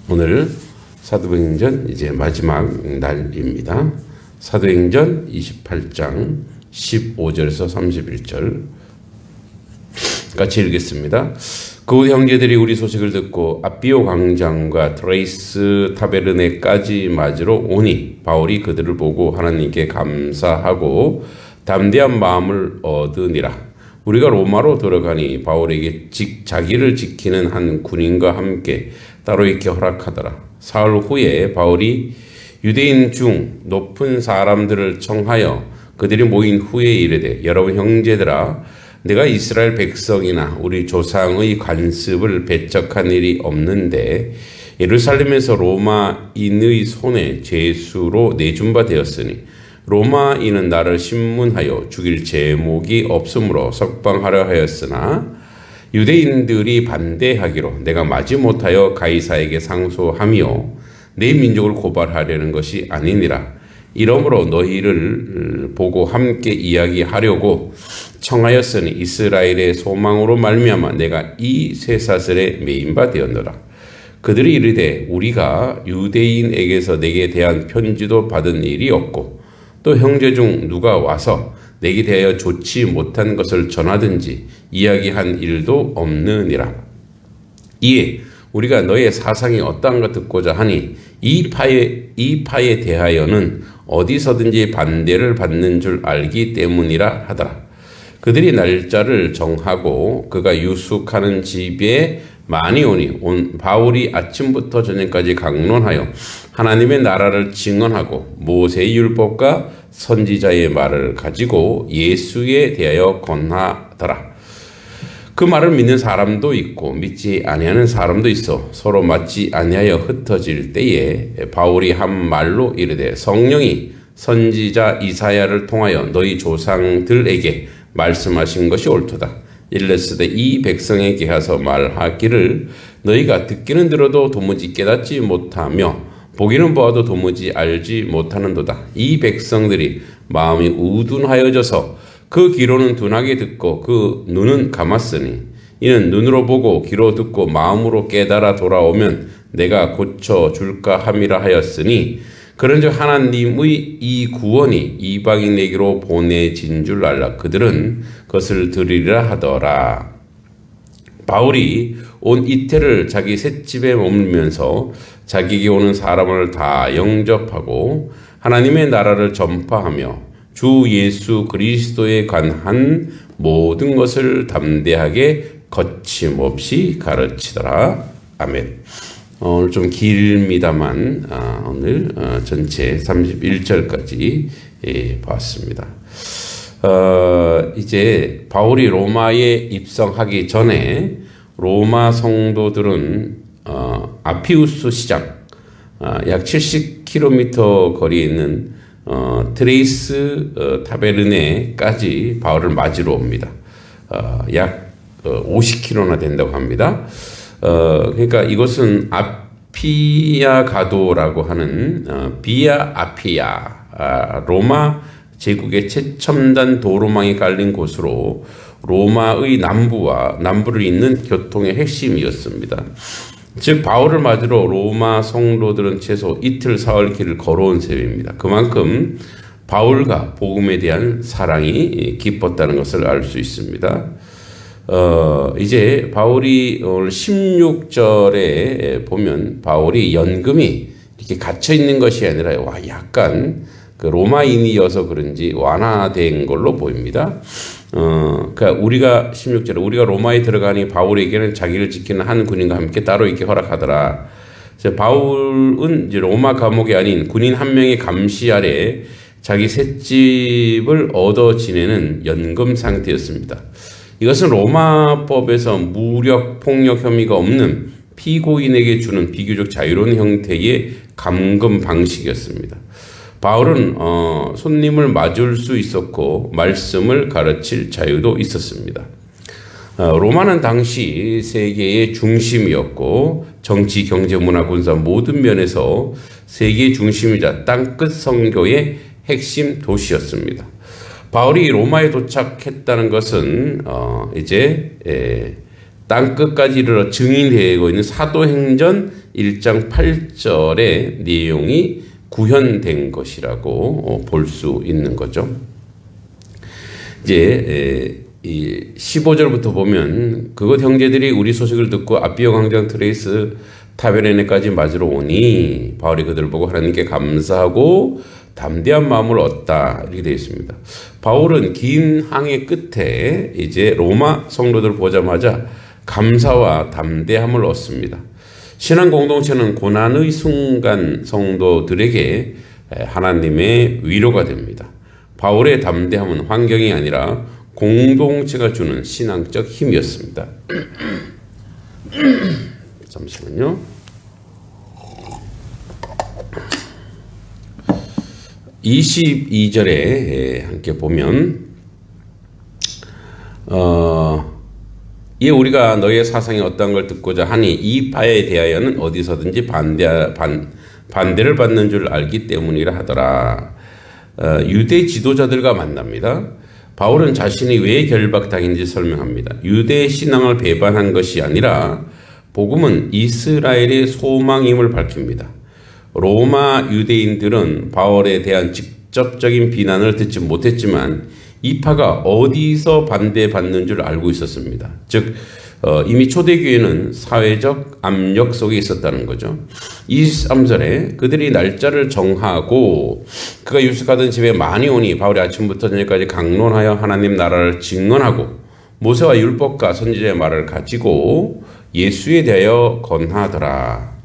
오늘 사도행전 이제 마지막 날입니다. 사도행전 28장 15절에서 31절 같이 읽겠습니다. 그 후 형제들이 우리 소식을 듣고 아비오 광장과 트레이스 타베르네까지 맞으러 오니 바울이 그들을 보고 하나님께 감사하고 담대한 마음을 얻으니라. 우리가 로마로 들어가니 바울에게 자기를 지키는 한 군인과 함께 따로 있게 허락하더라. 사흘 후에 바울이 유대인 중 높은 사람들을 청하여 그들이 모인 후에 이르되, 여러분 형제들아, 내가 이스라엘 백성이나 우리 조상의 관습을 배척한 일이 없는데 예루살렘에서 로마인의 손에 죄수로 내준 바 되었으니 로마인은 나를 신문하여 죽일 제목이 없으므로 석방하려 하였으나 유대인들이 반대하기로 내가 마지못하여 가이사에게 상소하며 내 민족을 고발하려는 것이 아니니라. 이러므로 너희를 보고 함께 이야기하려고 청하였으니 이스라엘의 소망으로 말미암아 내가 이 쇠사슬에 매인 바 되었노라. 그들이 이르되, 우리가 유대인에게서 내게 대한 편지도 받은 일이 없고 또 형제 중 누가 와서 내게 대하여 좋지 못한 것을 전하든지 이야기한 일도 없느니라. 이에 우리가 너의 사상이 어떠한가 듣고자 하니 이 파에 대하여는 어디서든지 반대를 받는 줄 알기 때문이라 하더라. 그들이 날짜를 정하고 그가 유숙하는 집에 많이 오니 바울이 아침부터 저녁까지 강론하여 하나님의 나라를 증언하고 모세의 율법과 선지자의 말을 가지고 예수에 대하여 권하더라. 그 말을 믿는 사람도 있고 믿지 아니하는 사람도 있어 서로 맞지 아니하여 흩어질 때에 바울이 한 말로 이르되, 성령이 선지자 이사야를 통하여 너희 조상들에게 말씀하신 것이 옳도다. 일렀으되 이 백성에게 가서 말하기를 너희가 듣기는 들어도 도무지 깨닫지 못하며 보기는 보아도 도무지 알지 못하는도다. 이 백성들이 마음이 우둔하여져서 그 귀로는 둔하게 듣고 그 눈은 감았으니 이는 눈으로 보고 귀로 듣고 마음으로 깨달아 돌아오면 내가 고쳐줄까 함이라 하였으니 그런즉 하나님의 이 구원이 이방인에게로 보내진 줄 알라. 그들은 그것을 들으리라 하더라. 바울이 온 이태를 자기 셋집에 머물면서 자기에게 오는 사람을 다 영접하고 하나님의 나라를 전파하며 주 예수 그리스도에 관한 모든 것을 담대하게 거침없이 가르치더라. 아멘. 오늘 좀 길입니다만 오늘 전체 31절까지 봤습니다. 이제 바울이 로마에 입성하기 전에 로마 성도들은 아피우스 시장 약 70km 거리에 있는 트레이스 타베르네까지 바울을 맞으러 옵니다. 약 50km나 된다고 합니다. 그러니까 이것은 아피아 가도라고 하는 비아 아피아 로마 제국의 최첨단 도로망이 깔린 곳으로 로마의 남부를 잇는 교통의 핵심이었습니다. 즉 바울을 맞으러 로마 성도들은 최소 이틀 사흘 길을 걸어온 셈입니다. 그만큼 바울과 복음에 대한 사랑이 깊었다는 것을 알 수 있습니다. 이제 바울이 오늘 16절에 보면 바울이 연금이 이렇게 갇혀 있는 것이 아니라 약간 그 로마인이어서 그런지 완화된 걸로 보입니다. 그러니까 우리가 16절에 우리가 로마에 들어가니 바울에게는 자기를 지키는 한 군인과 함께 따로 있게 허락하더라. 바울은 이제 로마 감옥이 아닌 군인 한 명의 감시 아래 자기 셋집을 얻어 지내는 연금 상태였습니다. 이것은 로마법에서 무력 폭력 혐의가 없는 피고인에게 주는 비교적 자유로운 형태의 감금 방식이었습니다. 바울은 손님을 맞을 수 있었고 말씀을 가르칠 자유도 있었습니다. 로마는 당시 세계의 중심이었고 정치, 경제, 문화, 군사 모든 면에서 세계의 중심이자 땅끝 선교의 핵심 도시였습니다. 바울이 로마에 도착했다는 것은 이제 땅끝까지 이르러 증인되고 있는 사도행전 1장 8절의 내용이 구현된 것이라고 볼 수 있는 거죠. 이제 15절부터 보면 그것 형제들이 우리 소식을 듣고 아비오 광장 트레이스 타베르네까지 맞으러 오니 바울이 그들을 보고 하나님께 감사하고 담대한 마음을 얻다 이렇게 되어 있습니다. 바울은 긴 항해 끝에 이제 로마 성도들을 보자마자 감사와 담대함을 얻습니다. 신앙 공동체는 고난의 순간 성도들에게 하나님의 위로가 됩니다. 바울의 담대함은 환경이 아니라 공동체가 주는 신앙적 힘이었습니다. 잠시만요. 22절에 함께 보면 이에 우리가 너희의 사상이 어떠한 걸 듣고자 하니 이 바에 대하여는 어디서든지 반대를 받는 줄 알기 때문이라 하더라. 유대 지도자들과 만납니다. 바울은 자신이 왜 결박당했는지 설명합니다. 유대 신앙을 배반한 것이 아니라 복음은 이스라엘의 소망임을 밝힙니다. 로마 유대인들은 바울에 대한 직접적인 비난을 듣지 못했지만 이 파가 어디서 반대받는 줄 알고 있었습니다. 즉 이미 초대교회는 사회적 압력 속에 있었다는 거죠. 23절에 그들이 날짜를 정하고 그가 유숙하던 집에 많이 오니 바울이 아침부터 저녁까지 강론하여 하나님 나라를 증언하고 모세와 율법과 선지자의 말을 가지고 예수에 대하여 건하더라.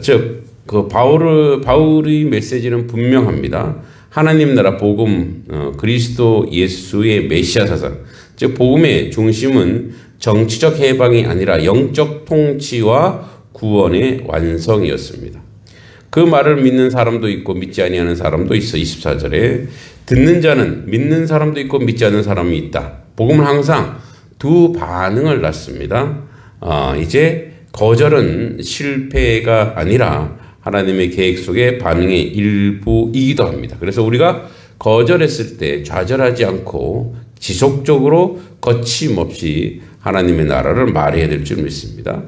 즉 그 바울의 메시지는 분명합니다. 하나님 나라 복음, 그리스도 예수의 메시아 사상, 즉 복음의 중심은 정치적 해방이 아니라 영적 통치와 구원의 완성이었습니다. 그 말을 믿는 사람도 있고 믿지 아니하는 사람도 있어. 24절에 듣는 자는 믿는 사람도 있고 믿지 않는 사람이 있다. 복음은 항상 두 반응을 낳습니다. 이제 거절은 실패가 아니라 하나님의 계획 속의 반응의 일부이기도 합니다. 그래서 우리가 거절했을 때 좌절하지 않고 지속적으로 거침없이 하나님의 나라를 말해야 될 줄 믿습니다.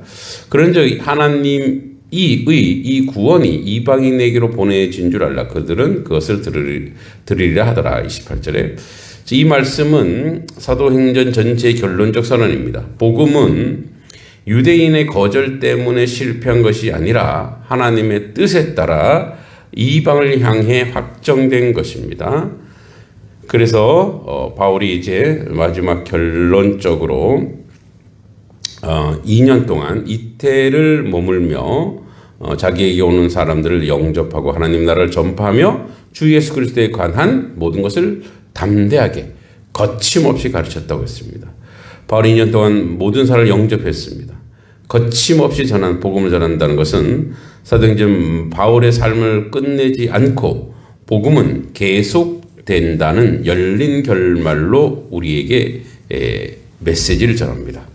그런즉 하나님 이 구원이 이방인에게로 보내진 줄 알라. 그들은 그것을 들으리라 하더라. 28절에 이 말씀은 사도행전 전체의 결론적 선언입니다. 복음은 유대인의 거절 때문에 실패한 것이 아니라 하나님의 뜻에 따라 이방을 향해 확정된 것입니다. 그래서 바울이 이제 마지막 결론적으로 2년 동안 이태를 머물며 자기에게 오는 사람들을 영접하고 하나님 나라를 전파하며 주 예수 그리스도에 관한 모든 것을 담대하게 거침없이 가르쳤다고 했습니다. 바울이 2년 동안 모든 사람을 영접했습니다. 거침없이 복음을 전한다는 것은 사도행전 바울의 삶을 끝내지 않고 복음은 계속된다는 열린 결말로 우리에게 메시지를 전합니다.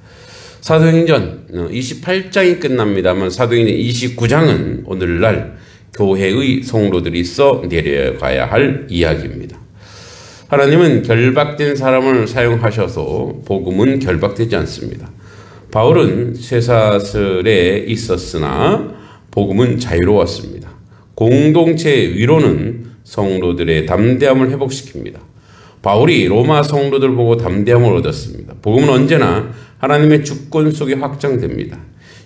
사도행전 28장이 끝납니다만 사도행전 29장은 오늘날 교회의 성도들이 써 내려가야 할 이야기입니다. 하나님은 결박된 사람을 사용하셔서 복음은 결박되지 않습니다. 바울은 쇠사슬에 있었으나 복음은 자유로웠습니다. 공동체의 위로는 성도들의 담대함을 회복시킵니다. 바울이 로마 성도들 보고 담대함을 얻었습니다. 복음은 언제나 하나님의 주권 속에 확장됩니다.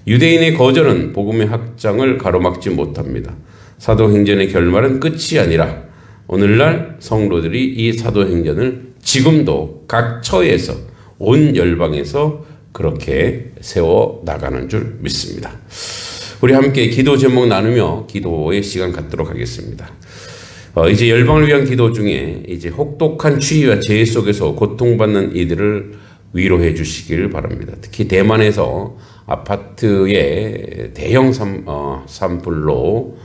유대인의 거절은 복음의 확장을 가로막지 못합니다. 사도행전의 결말은 끝이 아니라 오늘날 성도들이 이 사도행전을 지금도 각 처에서 온 열방에서 그렇게 세워 나가는 줄 믿습니다. 우리 함께 기도 제목 나누며 기도의 시간 갖도록 하겠습니다. 이제 열방을 위한 기도 중에 이제 혹독한 추위와 재해 속에서 고통받는 이들을 위로해 주시기를 바랍니다. 특히 대만에서 아파트에 대형 산불로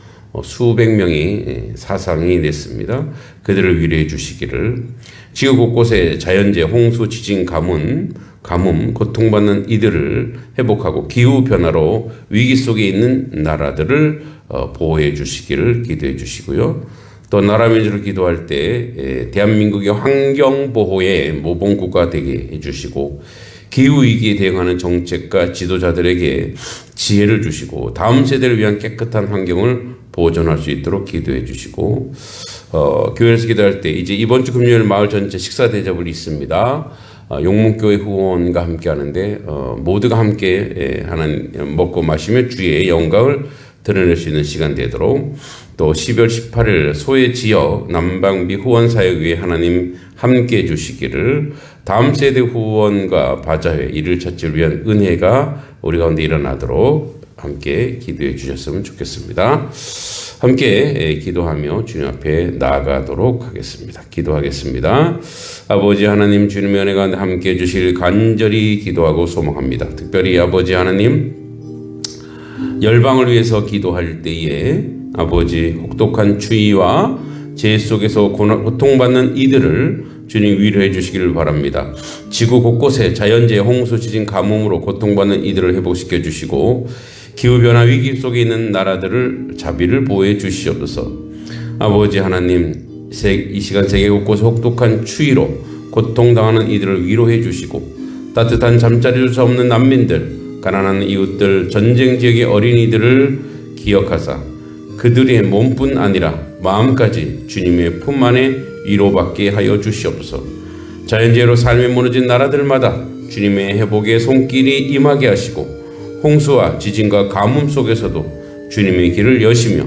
수백 명이 사상이 됐습니다. 그들을 위로해 주시기를, 지구 곳곳에 자연재해, 홍수, 지진, 가뭄, 고통받는 이들을 회복하고 기후변화로 위기 속에 있는 나라들을 보호해 주시기를 기도해 주시고요. 또 나라 민주를 기도할 때 대한민국의 환경보호의 모범국가 되게 해주시고 기후위기에 대응하는 정책과 지도자들에게 지혜를 주시고 다음 세대를 위한 깨끗한 환경을 보존할 수 있도록 기도해 주시고, 교회에서 기도할 때 이제 이번 주 금요일 마을 전체 식사 대접을 있습니다. 용문교회 후원과 함께 하는데 모두가 함께 하나님 먹고 마시며 주의 영광을 드러낼 수 있는 시간 되도록, 또 12월 18일 소외 지역 난방비 후원 사역 위에 하나님 함께 해주시기를, 다음 세대 후원과 바자회 이를 찾기를 위한 은혜가 우리 가운데 일어나도록 함께 기도해 주셨으면 좋겠습니다. 함께 기도하며 주님 앞에 나아가도록 하겠습니다. 기도하겠습니다. 아버지 하나님, 주님의 은혜 가운데 함께 해주실 간절히 기도하고 소망합니다. 특별히 아버지 하나님, 열방을 위해서 기도할 때에 아버지 혹독한 추위와 재해 속에서 고통받는 이들을 주님 위로해 주시기를 바랍니다. 지구 곳곳에 자연재해, 홍수, 지진, 가뭄으로 고통받는 이들을 회복시켜 주시고, 기후변화 위기 속에 있는 나라들을 자비를 보호해 주시옵소서. 아버지 하나님, 이 시간 세계 곳곳에 혹독한 추위로 고통당하는 이들을 위로해 주시고, 따뜻한 잠자리 줄 수 없는 난민들, 가난한 이웃들, 전쟁 지역의 어린이들을 기억하사 그들의 몸뿐 아니라 마음까지 주님의 품 안에 위로받게 하여 주시옵소서. 자연재해로 삶이 무너진 나라들마다 주님의 회복의 손길이 임하게 하시고, 홍수와 지진과 가뭄 속에서도 주님의 길을 여시며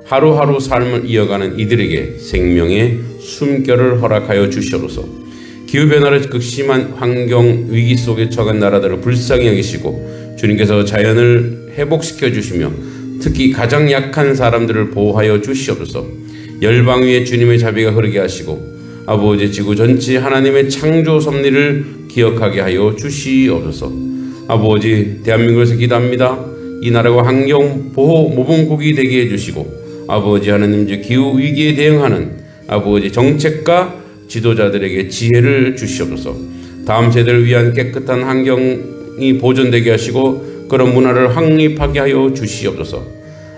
하루하루 삶을 이어가는 이들에게 생명의 숨결을 허락하여 주시옵소서. 기후변화를 극심한 환경 위기 속에 처한 나라들을 불쌍히 여기시고, 주님께서 자연을 회복시켜 주시며 특히 가장 약한 사람들을 보호하여 주시옵소서. 열방 위에 주님의 자비가 흐르게 하시고, 아버지 지구 전체 하나님의 창조 섭리를 기억하게 하여 주시옵소서. 아버지, 대한민국에서 기도합니다. 이 나라가 환경 보호 모범국이 되게 해주시고, 아버지 하나님, 기후 위기에 대응하는 아버지 정책과 지도자들에게 지혜를 주시옵소서. 다음 세대를 위한 깨끗한 환경이 보존되게 하시고 그런 문화를 확립하게 하여 주시옵소서.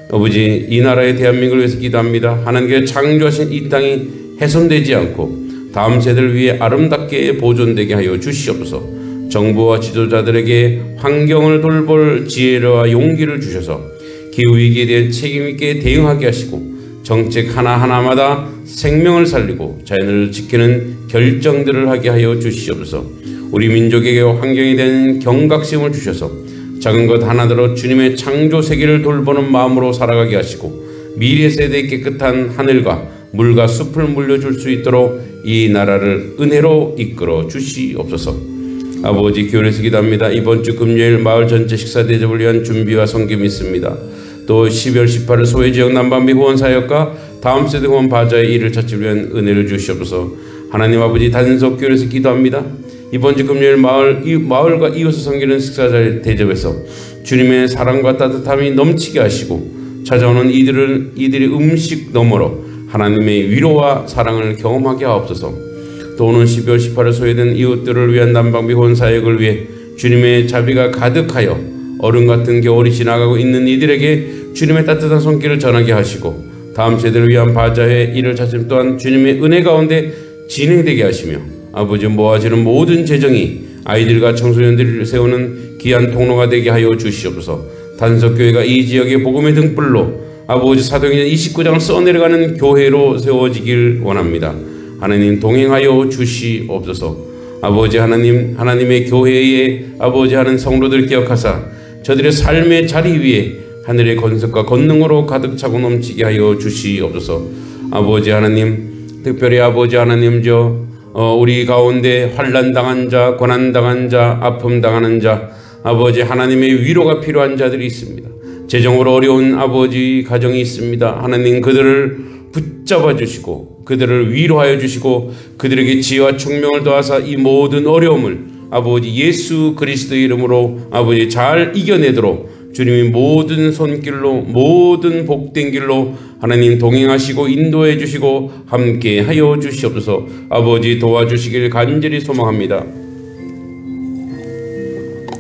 아버지, 이 나라의 대한민국을 위해서 기도합니다. 하나님께서 창조하신 이 땅이 훼손되지 않고 다음 세대를 위해 아름답게 보존되게 하여 주시옵소서. 정부와 지도자들에게 환경을 돌볼 지혜와 용기를 주셔서 기후위기에 대한 책임있게 대응하게 하시고, 정책 하나하나마다 생명을 살리고 자연을 지키는 결정들을 하게 하여 주시옵소서. 우리 민족에게 환경에 대한 경각심을 주셔서 작은 것 하나대로 주님의 창조 세계를 돌보는 마음으로 살아가게 하시고, 미래 세대의 깨끗한 하늘과 물과 숲을 물려줄 수 있도록 이 나라를 은혜로 이끌어 주시옵소서. 아버지, 교회에서 기도합니다. 이번 주 금요일 마을 전체 식사 대접을 위한 준비와 섬김이 있습니다. 또 12월 18일 소외지역 난방비 후원 사역과 다음 세대 후원 바자의 일을 찾기 위한 은혜를 주시옵소서. 하나님 아버지, 단속 교회에서 기도합니다. 이번 주 금요일 마을과 이웃을 섬기는 식사 대접에서 주님의 사랑과 따뜻함이 넘치게 하시고, 찾아오는 이들의 음식 너머로 하나님의 위로와 사랑을 경험하게 하옵소서. 또 오는 12월 18일 소외된 이웃들을 위한 난방비 후원 사역을 위해 주님의 자비가 가득하여 얼음 같은 겨울이 지나가고 있는 이들에게 주님의 따뜻한 손길을 전하게 하시고, 다음 세대를 위한 바자회 일을 찾음 또한 주님의 은혜 가운데 진행되게 하시며, 아버지, 모아지는 모든 재정이 아이들과 청소년들을 세우는 귀한 통로가 되게 하여 주시옵소서. 단석교회가 이 지역의 복음의 등불로 아버지 사도행전 29장을 써내려가는 교회로 세워지길 원합니다. 하나님, 동행하여 주시옵소서. 아버지 하나님, 하나님의 교회에 아버지 하는 성도들 기억하사 저들의 삶의 자리 위에 하늘의 권속과 권능으로 가득 차고 넘치게 하여 주시옵소서. 아버지 하나님, 특별히 아버지 하나님, 우리 가운데 환난 당한 자, 고난 당한 자, 아픔 당하는 자, 아버지 하나님의 위로가 필요한 자들이 있습니다. 재정으로 어려운 아버지 가정이 있습니다. 하나님, 그들을 붙잡아 주시고 그들을 위로하여 주시고 그들에게 지혜와 총명을 더하사 이 모든 어려움을 아버지 예수 그리스도의 이름으로 아버지 잘 이겨내도록 주님이 모든 손길로, 모든 복된 길로 하나님 동행하시고 인도해 주시고 함께 하여 주시옵소서. 아버지, 도와주시길 간절히 소망합니다.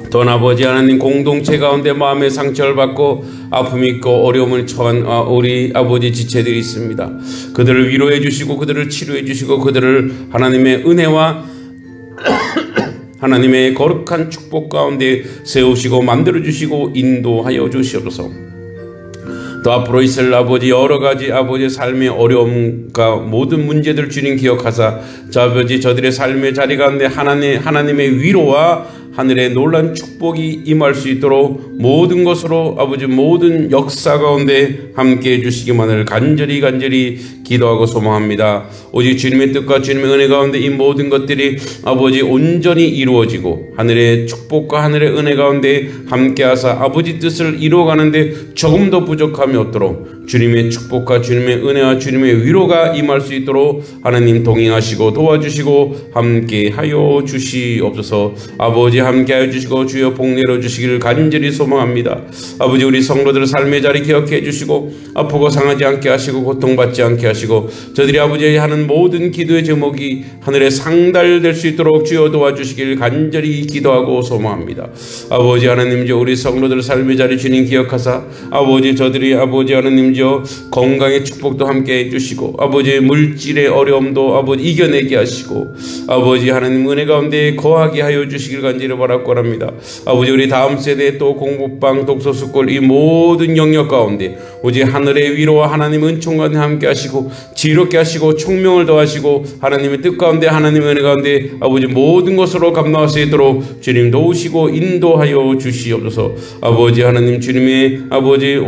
또한 아버지 하나님, 공동체 가운데 마음의 상처를 받고 아픔 있고 어려움을 처한 우리 아버지 지체들이 있습니다. 그들을 위로해 주시고 그들을 치료해 주시고 그들을 하나님의 은혜와 하나님의 거룩한 축복 가운데 세우시고 만들어주시고 인도하여 주시옵소서. 또 앞으로 있을 아버지 여러가지 아버지의 삶의 어려움과 모든 문제들 주님 기억하사 아버지 저들의 삶의 자리 가운데 하나님의 위로와 하늘의 놀란 축복이 임할 수 있도록 모든 것으로 아버지 모든 역사 가운데 함께해 주시기만을 간절히 기도하고 소망합니다. 오직 주님의 뜻과 주님의 은혜 가운데 이 모든 것들이 아버지 온전히 이루어지고 하늘의 축복과 하늘의 은혜 가운데 함께하사 아버지 뜻을 이루어가는데 조금 더 부족함이 없도록 주님의 축복과 주님의 은혜와 주님의 위로가 임할 수 있도록 하나님 동행하시고 도와주시고 함께하여 주시옵소서. 아버지 함께하여 주시고 주여 복 내려주시기를 간절히 소망합니다. 아버지 우리 성도들 삶의 자리 기억해 주시고 아프고 상하지 않게 하시고 고통받지 않게 하시고 저들이 아버지 하는 모든 기도의 제목이 하늘에 상달될 수 있도록 주여 도와주시기를 간절히 기도하고 소망합니다. 아버지 하나님 우리 성도들 삶의 자리 주님 기억하사 아버지 저들이 아버지 하나님 건강의 축복도 함께 해주시고 아버지 물질의 어려움도 아버지 이겨내게 하시고 아버지 하나님 은혜 가운데 거하게 하여 주시길 간절히 바라고 합니다. 아버지 우리 다음 세대 또 공부방 독서스쿨 이 모든 영역 가운데 오직 하늘의 위로와 하나님 은총과 함께 하시고 지혜롭게 하시고 총명을 더하시고 하나님의 뜻 가운데 하나님의 은혜 가운데 아버지 모든 것으로 감당할 수 있도록 주님 도우시고 인도하여 주시옵소서. 아버지 하나님 주님의 아버지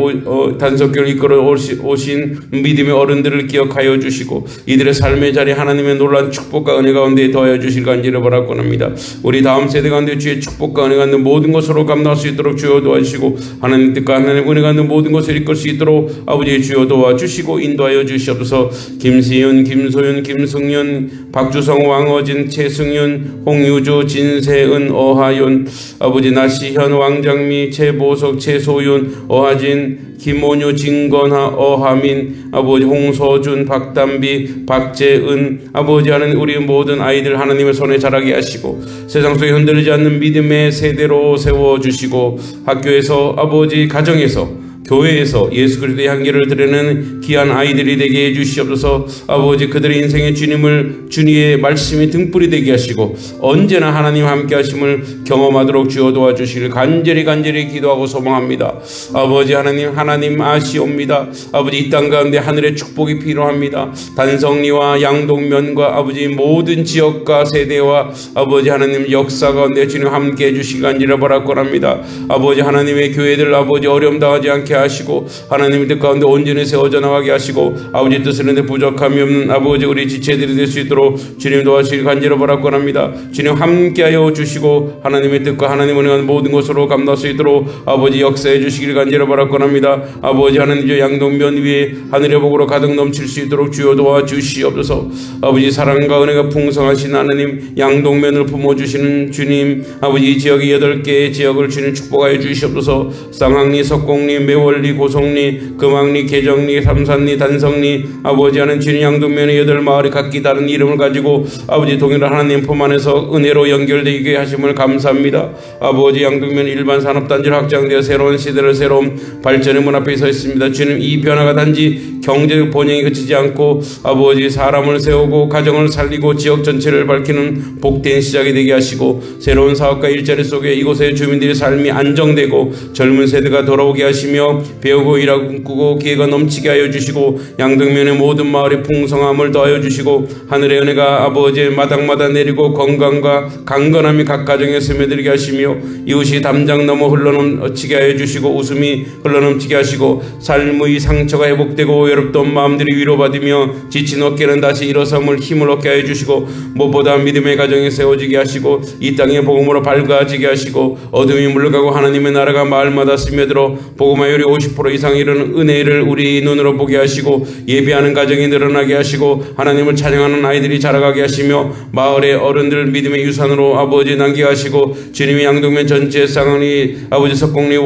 단속교를 이끌어 오신 믿음의 어른들을 기억하여 주시고 이들의 삶의 자리 하나님의 놀라운 축복과 은혜 가운데 더하여 주실 간절히 바라고 합니다. 우리 다음 세대 가운데 주의 축복과 은혜 가운데 모든 것으로 감당할 수 있도록 주여 도와주시고 하나님 뜻과 하나님의 은혜 가운데 모든 것을 이끌 수 있도록 아버지 주여 도와주시고 인도하여 주시옵소서. 김시윤, 김소윤, 김승윤, 박주성, 왕어진, 최승윤, 홍유주, 진세은, 어하윤, 아버지 나시현, 왕장미, 최보석, 최소윤, 어하진, 김원유, 진건하, 어하민, 아버지 홍서준, 박담비, 박재은, 아버지 하는 우리 모든 아이들 하나님의 손에 자라게 하시고 세상 속에 흔들리지 않는 믿음의 세대로 세워주시고 학교에서 아버지 가정에서 교회에서 예수 그리스도의 향기를 드리는 귀한 아이들이 되게 해주시옵소서. 아버지 그들의 인생의 주님의 말씀이 등불이 되게 하시고 언제나 하나님 함께 하심을 경험하도록 주여 도와주시길 간절히 기도하고 소망합니다. 아버지 하나님 아시옵니다. 아버지 이 땅 가운데 하늘의 축복이 필요합니다. 단성리와 양동면과 아버지 모든 지역과 세대와 아버지 하나님 역사 가운데 주님 함께 해주시길 간절히 바라고 합니다. 아버지 하나님의 교회들 아버지 어려움 당하지 않게 하시고 하나님의 뜻 가운데 온전히 세워져 나가게 하시고 아버지 뜻을 했는데 부족함이 없는 아버지 우리 지체들이 될 수 있도록 주님 도와주시길 간절히 바라고 합니다. 주님 함께하여 주시고 하나님의 뜻과 하나님의 은혜와 모든 것으로 감당할 수 있도록 아버지 역사해 주시길 간절히 바라고 합니다. 아버지 하나님 양동면 위에 하늘의 복으로 가득 넘칠 수 있도록 주여 도와주시옵소서. 아버지 사랑과 은혜가 풍성하신 하나님 양동면을 품어주시는 주님 아버지 이 지역의 8개의 지역을 주님 축복하여 주시옵소서. 쌍항리, 석곡리, 매월리, 고성리, 금왕리, 계정리, 삼산리, 단성리 아버지 하는 주님 양동면의 8마을이 각기 다른 이름을 가지고 아버지 동일한 하나님 품 안에서 은혜로 연결되게 하심을 감사합니다. 아버지 양동면 일반 산업단지로 확장되어 새로운 시대를 새로운 발전의 문 앞에 서 있습니다. 주님 이 변화가 단지 경제적 번영이 그치지 않고 아버지 사람을 세우고 가정을 살리고 지역 전체를 밝히는 복된 시작이 되게 하시고 새로운 사업과 일자리 속에 이곳의 주민들의 삶이 안정되고 젊은 세대가 돌아오게 하시며 배우고 일하고 꿈꾸고 기회가 넘치게 하여 주시고 양동면의 모든 마을의 풍성함을 더하여 주시고 하늘의 은혜가 아버지의 마당마다 내리고 건강과 강건함이 각 가정에 스며들게 하시며 이웃이 담장 넘어 흘러넘치게 하여 주시고 웃음이 흘러넘치게 하시고 삶의 상처가 회복되고 외롭던 마음들이 위로받으며 지친 어깨는 다시 일어섬을 힘을 얻게 하여 주시고 무엇보다 믿음의 가정에 세워지게 하시고 이 땅의 복음으로 밝아지게 하시고 어둠이 물러가고 하나님의 나라가 마을마다 스며들어 복음화율이 50% 이상 이르는 은혜를 우리 눈으로 보게 하시고 예배하는 가정이 늘어나게 하시고 하나님을 찬양하는 아이들이 자라가게 하시며 마을의 어른들 믿음의 유산으로 아버지 남게 하시고 주님의 양동면 전체 쌍항리 아버지 석곡리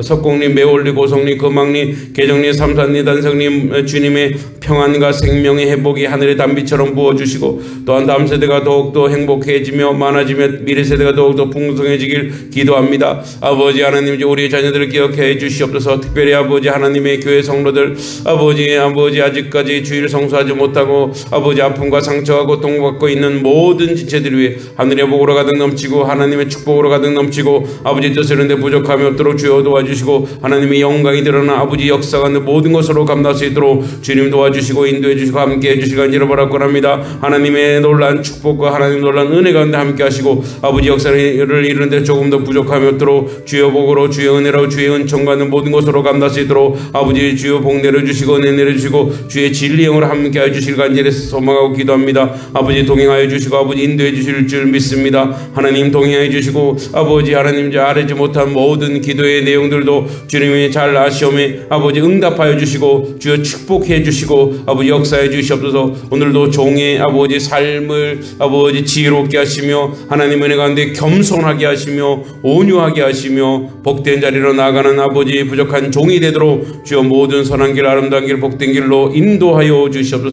석곡리 매월리 고성리 금왕리 계정리 삼산리 단성리 주님의 평안과 생명의 회복이 하늘의 단비처럼 부어주시고 또한 다음 세대가 더욱더 행복해지며 많아지며 미래 세대가 더욱더 풍성해지길 기도합니다. 아버지 하나님 우리 자녀들을 기억해 기억해 주시옵소서. 특별히 아버지 하나님의 교회 성도들 아버지 아직까지 주의를 성수하지 못하고 아버지 아픔과 상처와 고통받고 있는 모든 지체들 위해 하늘의 복으로 가득 넘치고 하나님의 축복으로 가득 넘치고 아버지 뜻을 이루는데 부족함이 없도록 주여 도와주시고 하나님의 영광이 드러나 아버지 역사가 모든 것으로 감당할 수 있도록 주님 도와주시고 인도해 주시고 함께 해주시고 간절히 바라옵고합니다. 하나님의 놀라운 축복과 하나님의 놀라운 은혜 가운데 함께 하시고 아버지 역사를 이루는데 조금 더 부족함이 없도록 주여 복으로 주여 은혜로 주의 은총과 모든 것으로 감당할 수 있도록 아버지 주여 복 내려주시고 은혜 내려주시고 주의 진리 영으로 함께 해주실 간절히 소망하고 기도합니다. 아버지 동행하여 주시고 아버지 인도해 주실 줄 믿습니다. 하나님 동행하여 주시고 아버지 하나님 알지 못한 모든 기도의 내용들도 주님이 잘 아시오매 아버지 응답하여 주시고 주여 축복해 주시고 아버지 역사해 주시옵소서. 오늘도 종의 아버지 삶을 아버지 지혜롭게 하시며 하나님 은혜 가운데 겸손하게 하시며 온유하게 하시며 복된 자리로 나아가는 아버지 부족한 종이 되도록 주여 모든 선한 길 아름다운 길 복된 길로 인도하여 주시옵소서.